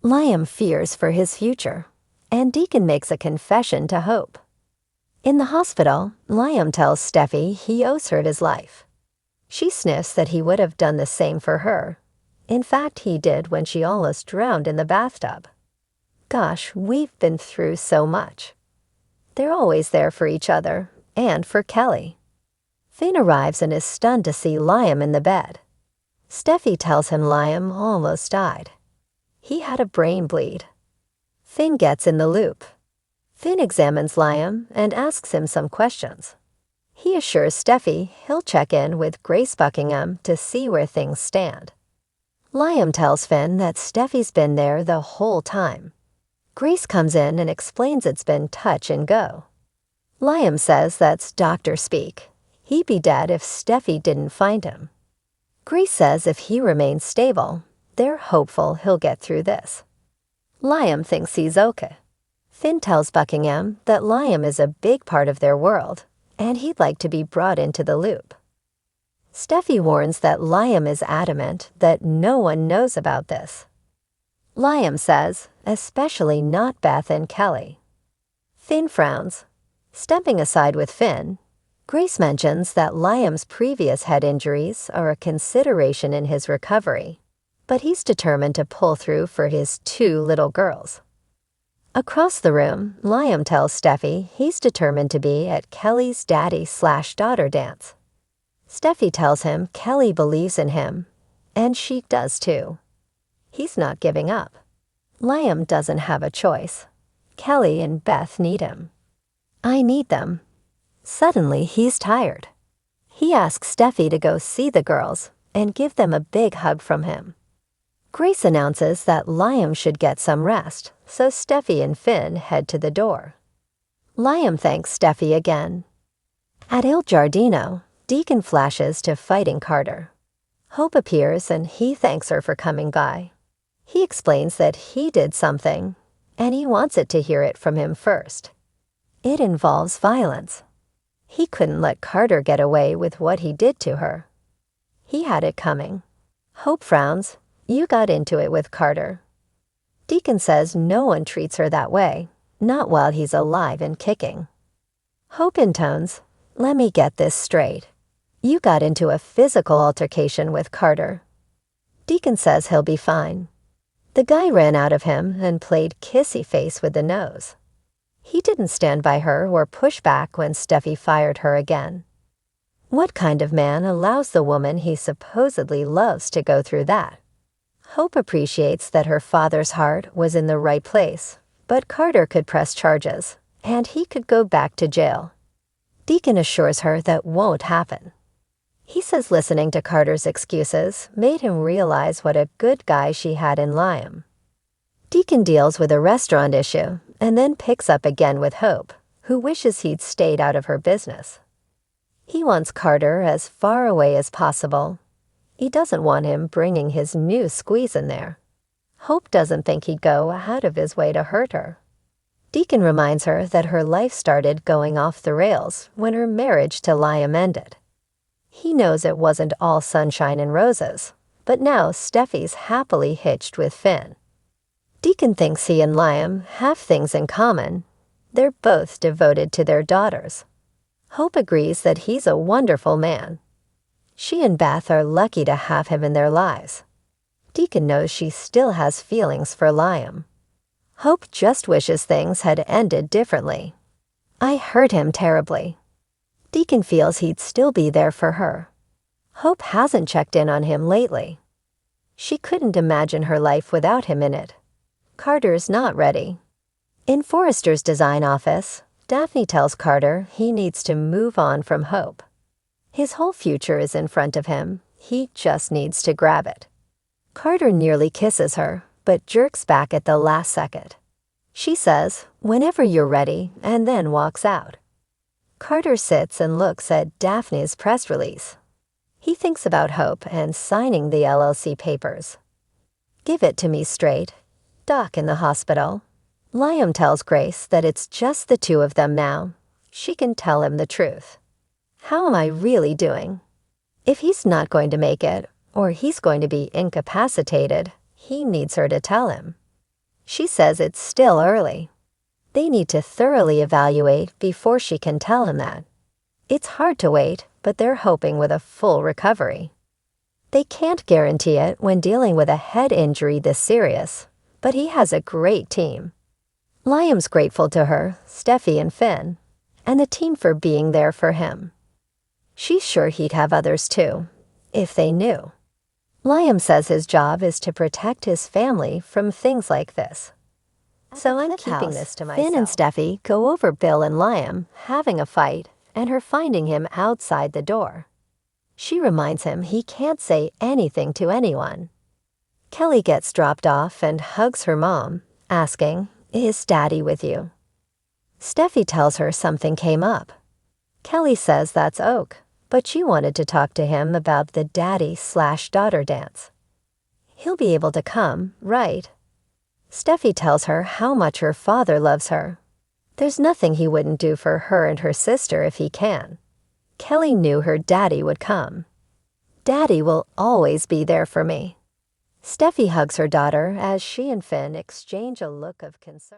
Liam fears for his future, and Deacon makes a confession to Hope. In the hospital, Liam tells Steffi he owes her his life. She sniffs that he would have done the same for her. In fact, he did when she almost drowned in the bathtub. Gosh, we've been through so much. They're always there for each other, and for Kelly. Finn arrives and is stunned to see Liam in the bed. Steffi tells him Liam almost died. He had a brain bleed. Finn gets in the loop. Finn examines Liam and asks him some questions. He assures Steffi he'll check in with Grace Buckingham to see where things stand. Liam tells Finn that Steffi's been there the whole time. Grace comes in and explains it's been touch and go. Liam says that's doctor speak. He'd be dead if Steffi didn't find him. Grace says if he remains stable, they're hopeful he'll get through this. Liam thinks he's okay. Finn tells Buckingham that Liam is a big part of their world, and he'd like to be brought into the loop. Steffi warns that Liam is adamant that no one knows about this. Liam says, especially not Beth and Kelly. Finn frowns. Stepping aside with Finn, Grace mentions that Liam's previous head injuries are a consideration in his recovery, but he's determined to pull through for his 2 little girls. Across the room, Liam tells Steffi he's determined to be at Kelly's daddy/daughter dance. Steffi tells him Kelly believes in him, and she does too. He's not giving up. Liam doesn't have a choice. Kelly and Beth need him. I need them. Suddenly, he's tired. He asks Steffi to go see the girls and give them a big hug from him. Grace announces that Liam should get some rest, so Steffi and Finn head to the door. Liam thanks Steffi again. At Il Giardino, Deacon flashes to fighting Carter. Hope appears and he thanks her for coming by. He explains that he did something, and he wants it to hear it from him first. It involves violence. He couldn't let Carter get away with what he did to her. He had it coming. Hope frowns. You got into it with Carter. Deacon says no one treats her that way, not while he's alive and kicking. Hope intones, let me get this straight. You got into a physical altercation with Carter. Deacon says he'll be fine. The guy ran out of him and played kissy face with the nose. He didn't stand by her or push back when Steffi fired her again. What kind of man allows the woman he supposedly loves to go through that? Hope appreciates that her father's heart was in the right place, but Carter could press charges, and he could go back to jail. Deacon assures her that won't happen. He says listening to Carter's excuses made him realize what a good guy she had in Liam. Deacon deals with a restaurant issue and then picks up again with Hope, who wishes he'd stayed out of her business. He wants Carter as far away as possible. He doesn't want him bringing his new squeeze in there. Hope doesn't think he'd go out of his way to hurt her. Deacon reminds her that her life started going off the rails when her marriage to Liam ended. He knows it wasn't all sunshine and roses, but now Steffi's happily hitched with Finn. Deacon thinks he and Liam have things in common. They're both devoted to their daughters. Hope agrees that he's a wonderful man. She and Beth are lucky to have him in their lives. Deacon knows she still has feelings for Liam. Hope just wishes things had ended differently. I hurt him terribly. Deacon feels he'd still be there for her. Hope hasn't checked in on him lately. She couldn't imagine her life without him in it. Carter's not ready. In Forrester's design office, Daphne tells Carter he needs to move on from Hope. His whole future is in front of him. He just needs to grab it. Carter nearly kisses her, but jerks back at the last second. She says, "Whenever you're ready," and then walks out. Carter sits and looks at Daphne's press release. He thinks about Hope and signing the LLC papers. Give it to me straight. Doc in the hospital. Liam tells Grace that it's just the two of them now. She can tell him the truth. How am I really doing? If he's not going to make it, or he's going to be incapacitated, he needs her to tell him. She says it's still early. They need to thoroughly evaluate before she can tell him that. It's hard to wait, but they're hoping with a full recovery. They can't guarantee it when dealing with a head injury this serious, but he has a great team. Liam's grateful to her, Steffi and Finn, and the team for being there for him. She's sure he'd have others too, if they knew. Liam says his job is to protect his family from things like this. So I'm keeping this to myself. Finn and Steffi go over Bill and Liam having a fight and her finding him outside the door. She reminds him he can't say anything to anyone. Kelly gets dropped off and hugs her mom, asking, "Is Daddy with you?" Steffi tells her something came up. Kelly says that's Oak, but she wanted to talk to him about the daddy/daughter dance. He'll be able to come, right? Steffi tells her how much her father loves her. There's nothing he wouldn't do for her and her sister if he can. Kelly knew her daddy would come. "Daddy will always be there for me." Steffi hugs her daughter as she and Finn exchange a look of concern.